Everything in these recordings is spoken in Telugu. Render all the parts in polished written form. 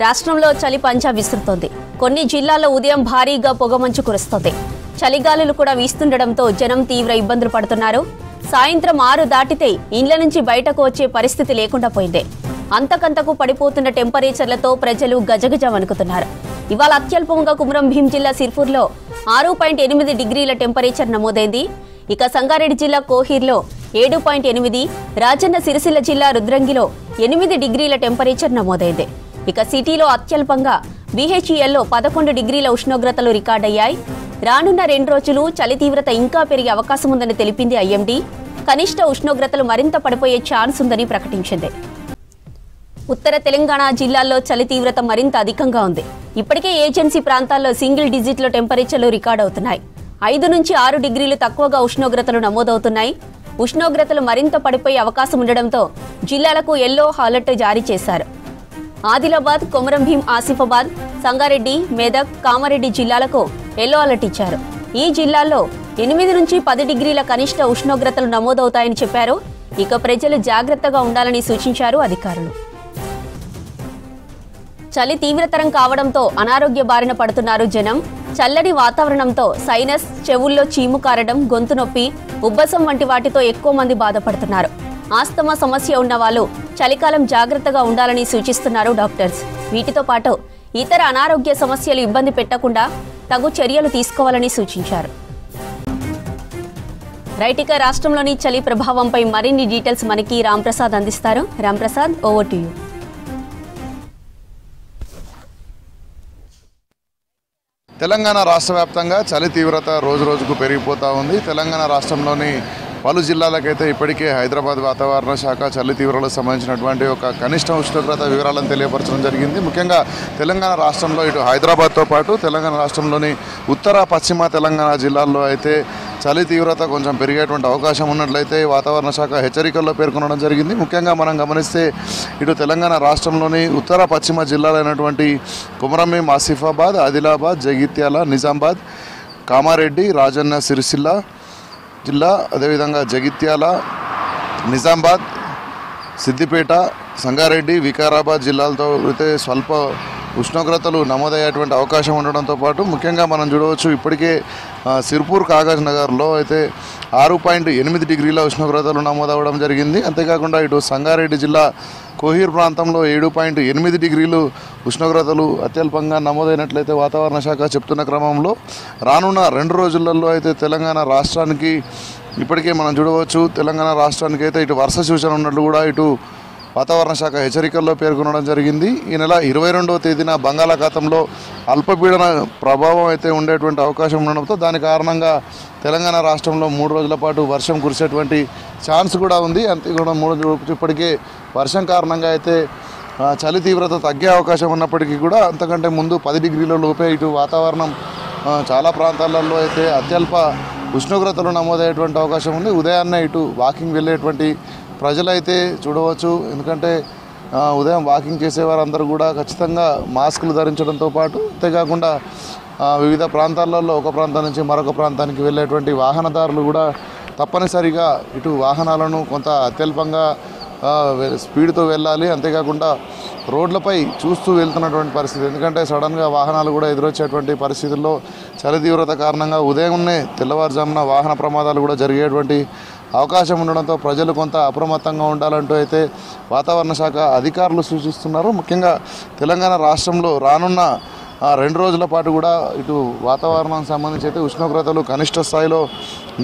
రాష్ట్రంలో చలి పంచా విసురుతోంది. కొన్ని జిల్లాల్లో ఉదయం భారీగా పొగమంచు కురుస్తోంది. చలిగాలులు కూడా వీస్తుండటంతో జనం తీవ్ర ఇబ్బందులు పడుతున్నారు. సాయంత్రం 6 దాటితే ఇండ్ల నుంచి బయటకు వచ్చే పరిస్థితి లేకుండా పోయింది. అంతకంతకు పడిపోతున్న టెంపరేచర్లతో ప్రజలు గజగజ వణుకుతున్నారు. ఇవాళ అత్యల్పంగా కుమరం భీం జిల్లా సిర్పూర్లో 6.8 డిగ్రీల టెంపరేచర్ నమోదైంది. ఇక సంగారెడ్డి జిల్లా కోహీర్లో 7.8, రాజన్న సిరిసిల్ల జిల్లా రుద్రంగిలో 8 డిగ్రీల టెంపరేచర్ నమోదైంది. ఇక సిటీలో అత్యల్పంగా BHELలో 11 డిగ్రీల ఉష్ణోగ్రతలు రికార్డయ్యాయి. రానున్న 2 రోజులు చలి తీవ్రత ఇంకా పెరిగే అవకాశం ఉందని తెలిపింది IMD. కనిష్ట ఉష్ణోగ్రతలు మరింత పడిపోయే ఛాన్స్ ఉందని ప్రకటించింది. ఉత్తర తెలంగాణ జిల్లాల్లో చలి తీవ్రత మరింత అధికంగా ఉంది. ఇప్పటికే ఏజెన్సీ ప్రాంతాల్లో సింగిల్ డిజిట్లో టెంపరేచర్లు రికార్డవుతున్నాయి. 5 నుంచి 6 డిగ్రీలు తక్కువగా ఉష్ణోగ్రతలు నమోదవుతున్నాయి. ఉష్ణోగ్రతలు మరింత పడిపోయే అవకాశం ఉండడంతో జిల్లాలకు ఎల్లో అలర్ట్ జారీ చేశారు. ఆదిలాబాద్, కొమరం భీం, ఆసిఫాబాద్, సంగారెడ్డి, మెదక్, కామారెడ్డి జిల్లాలకు ఎల్లో అలర్ట్ ఇచ్చారు. ఈ జిల్లాల్లో 8 నుంచి 10 డిగ్రీల కనిష్ట ఉష్ణోగ్రతలు నమోదవుతాయని చెప్పారు. ఇక ప్రజలు జాగ్రత్తగా ఉండాలని సూచించారు అధికారులు. చలి తీవ్రతరం కావడంతో అనారోగ్య బారిన పడుతున్నారు జనం. చల్లని వాతావరణంతో సైనస్, చెవుల్లో చీము కారడం, గొంతు నొప్పి, ఉబ్బసం వంటి వాటితో ఎక్కువ మంది బాధపడుతున్నారు. ఆస్తమా సమస్య ఉన్న వాళ్ళు చలికాలం జాగ్రత్తగా ఉండాలని సూచిస్తున్నారు డాక్టర్స్. వీటితో పాటు ఇతర అనారోగ్య సమస్యలు ఇబ్బంది పెట్టకుండా తగు చర్యలు తీసుకోవాలని సూచించారు. రైట్, ఇక రాష్ట్రంలోని చలి ప్రభావంపై మరిన్ని డీటెయిల్స్ మనకి రాంప్రసాద్ అందిస్తారు. Ramprasad, over to you. Telangana రాష్ట్ర వ్యాప్తంగా చలి తీవ్రత రోజు రోజుకు పెరిగిపోతూ ఉంది. తెలంగాణ రాష్ట్రంలోని పలు జిల్లాలకైతే ఇప్పటికే హైదరాబాద్ వాతావరణ శాఖ చలి తీవ్రతకు సంబంధించినటువంటి ఒక కనిష్ట ఉష్ణోగ్రత వివరాలను తెలియపరచడం జరిగింది. ముఖ్యంగా తెలంగాణ రాష్ట్రంలో ఇటు హైదరాబాద్తో పాటు తెలంగాణ రాష్ట్రంలోని ఉత్తర, పశ్చిమ తెలంగాణ జిల్లాల్లో అయితే చలి తీవ్రత కొంచెం పెరిగేటువంటి అవకాశం ఉన్నట్లయితే వాతావరణ శాఖ హెచ్చరికల్లో పేర్కొనడం జరిగింది. ముఖ్యంగా మనం గమనిస్తే ఇటు తెలంగాణ రాష్ట్రంలోని ఉత్తర, పశ్చిమ జిల్లాలైనటువంటి కుమరం భీం, ఆసిఫాబాద్, ఆదిలాబాద్, జగిత్యాల, నిజామాబాద్, కామారెడ్డి, రాజన్న సిరిసిల్ల జిల్లా, అదేవిధంగా జగిత్యాల, నిజామాబాద్, సిద్దిపేట, సంగారెడ్డి, వికారాబాద్ జిల్లాలతో అయితే స్వల్ప ఉష్ణోగ్రతలు నమోదయ్యేటువంటి అవకాశం ఉండడంతో పాటు ముఖ్యంగా మనం చూడవచ్చు ఇప్పటికే సిర్పూర్, కాగజ్ నగర్లో అయితే 6.8 డిగ్రీల ఉష్ణోగ్రతలు నమోదవడం జరిగింది. అంతేకాకుండా ఇటు సంగారెడ్డి జిల్లా కోహీర్ ప్రాంతంలో 7.8 డిగ్రీలు ఉష్ణోగ్రతలు అత్యల్పంగా నమోదైనట్లయితే వాతావరణ శాఖ చెప్తున్న క్రమంలో రానున్న 2 రోజులలో అయితే తెలంగాణ రాష్ట్రానికి ఇప్పటికే మనం చూడవచ్చు తెలంగాణ రాష్ట్రానికి అయితే ఇటు వర్ష సూచన ఉన్నట్లు కూడా ఇటు వాతావరణ శాఖ హెచ్చరికల్లో పేర్కొనడం జరిగింది. ఈ నెల 22వ తేదీన బంగాళాఖాతంలో అల్పపీడన ప్రభావం అయితే ఉండేటువంటి అవకాశం ఉండడంతో దాని కారణంగా తెలంగాణ రాష్ట్రంలో 3 రోజుల పాటు వర్షం కురిసేటువంటి ఛాన్స్ కూడా ఉంది. అంతే కూడా 3 రోజులు ఇప్పటికే వర్షం కారణంగా అయితే చలి తీవ్రత తగ్గే అవకాశం ఉన్నప్పటికీ కూడా అంతకంటే ముందు 10 డిగ్రీల లోపే ఇటు వాతావరణం చాలా ప్రాంతాలలో అయితే అత్యల్ప ఉష్ణోగ్రతలు నమోదయ్యేటువంటి అవకాశం ఉంది. ఉదయాన్నే ఇటు వాకింగ్ వెళ్ళేటువంటి ప్రజలైతే చూడవచ్చు. ఎందుకంటే ఉదయం వాకింగ్ చేసేవారందరూ కూడా ఖచ్చితంగా మాస్కులు ధరించడంతో పాటు అంతేకాకుండా వివిధ ప్రాంతాలలో ఒక ప్రాంతం నుంచి మరొక ప్రాంతానికి వెళ్ళేటువంటి వాహనదారులు కూడా తప్పనిసరిగా ఇటు వాహనాలను కొంత అత్యల్పంగా స్పీడ్తో వెళ్ళాలి. అంతేకాకుండా రోడ్లపై చూస్తూ వెళ్తున్నటువంటి పరిస్థితి, ఎందుకంటే సడన్గా వాహనాలు కూడా ఎదురొచ్చేటువంటి పరిస్థితుల్లో చలి తీవ్రత కారణంగా ఉదయంనే తెల్లవారుజామున వాహన ప్రమాదాలు కూడా జరిగేటువంటి అవకాశం ఉండడంతో ప్రజలు కొంత అప్రమత్తంగా ఉండాలంటూ అయితే వాతావరణ శాఖ అధికారులు సూచిస్తున్నారు. ముఖ్యంగా తెలంగాణ రాష్ట్రంలో రానున్న 2 రోజుల పాటు కూడా ఇటు వాతావరణానికి సంబంధించి అయితే ఉష్ణోగ్రతలు కనిష్ట స్థాయిలో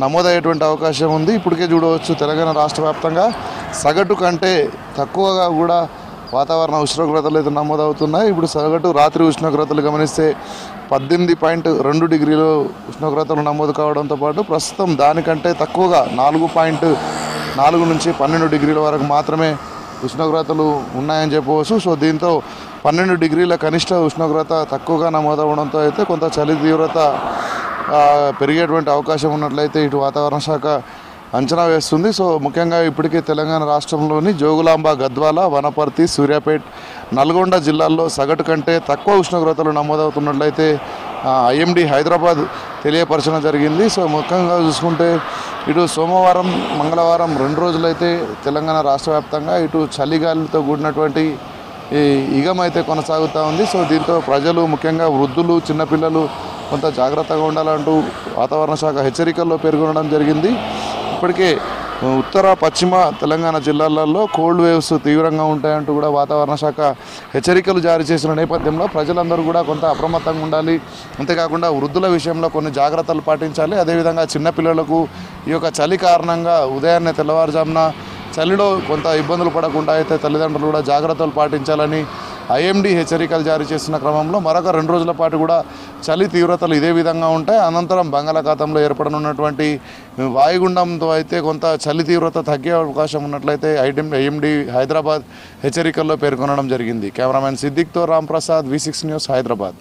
నమోదయ్యేటువంటి అవకాశం ఉంది. ఇప్పటికే చూడవచ్చు తెలంగాణ రాష్ట్ర వ్యాప్తంగా సగటు కంటే తక్కువగా కూడా వాతావరణ ఉష్ణోగ్రతలు అయితే నమోదవుతున్నాయి. ఇప్పుడు సగటు రాత్రి ఉష్ణోగ్రతలు గమనిస్తే 18.2 డిగ్రీలు ఉష్ణోగ్రతలు నమోదు కావడంతో పాటు ప్రస్తుతం దానికంటే తక్కువగా 4 నుంచి 12 డిగ్రీల వరకు మాత్రమే ఉష్ణోగ్రతలు ఉన్నాయని చెప్పవచ్చు. సో దీంతో 12 డిగ్రీల కనిష్ట ఉష్ణోగ్రత తక్కువగా నమోదవడంతో అయితే కొంత చలి తీవ్రత పెరిగేటువంటి అవకాశం ఉన్నట్లయితే ఇటు వాతావరణ శాఖ అంచనా వేస్తుంది. సో ముఖ్యంగా ఇప్పటికే తెలంగాణ రాష్ట్రంలోని జోగులాంబ, గద్వాల, వనపర్తి, సూర్యాపేట్, నల్గొండ జిల్లాల్లో సగటు కంటే తక్కువ ఉష్ణోగ్రతలు నమోదవుతున్నట్లయితే IMD హైదరాబాద్ తెలియపరచడం జరిగింది. సో ముఖ్యంగా చూసుకుంటే ఇటు సోమవారం, మంగళవారం 2 రోజులైతే తెలంగాణ రాష్ట్ర వ్యాప్తంగా ఇటు చలిగాలితో కూడినటువంటి ఈ యుగం అయితే కొనసాగుతూ ఉంది. సో దీంతో ప్రజలు ముఖ్యంగా వృద్ధులు చిన్నపిల్లలు కొంత జాగ్రత్తగా ఉండాలంటూ వాతావరణ శాఖ హెచ్చరికల్లో పేర్కొనడం జరిగింది. ఇప్పటికే ఉత్తర పశ్చిమ తెలంగాణ జిల్లాలలో కోల్డ్ వేవ్స్ తీవ్రంగా ఉంటాయంటూ కూడా వాతావరణ శాఖ హెచ్చరికలు జారీ చేసిన నేపథ్యంలో ప్రజలందరూ కూడా కొంత అప్రమత్తంగా ఉండాలి. అంతేకాకుండా వృద్ధుల విషయంలో కొన్ని జాగ్రత్తలు పాటించాలి. అదేవిధంగా చిన్నపిల్లలకు ఈ యొక్క చలి కారణంగా ఉదయాన్నే తెల్లవారుజామున చలిలో కొంత ఇబ్బందులు పడకుండా అయితే తల్లిదండ్రులు కూడా జాగ్రత్తలు పాటించాలని ఐఎండీ హెచ్చరికలు జారీ చేస్తున్న క్రమంలో మరొక 2 రోజుల పాటు కూడా చలి తీవ్రతలు ఇదే విధంగా ఉంటాయి. అనంతరం బంగాళాఖాతంలో ఏర్పడనున్నటువంటి వాయుగుండంతో అయితే కొంత చలి తీవ్రత తగ్గే అవకాశం ఉన్నట్లయితే ఐఎండీ హైదరాబాద్ హెచ్చరికల్లో పేర్కొనడం జరిగింది. కెమెరామెన్ సిద్దిక్తో రాంప్రసాద్, V6 న్యూస్, హైదరాబాద్.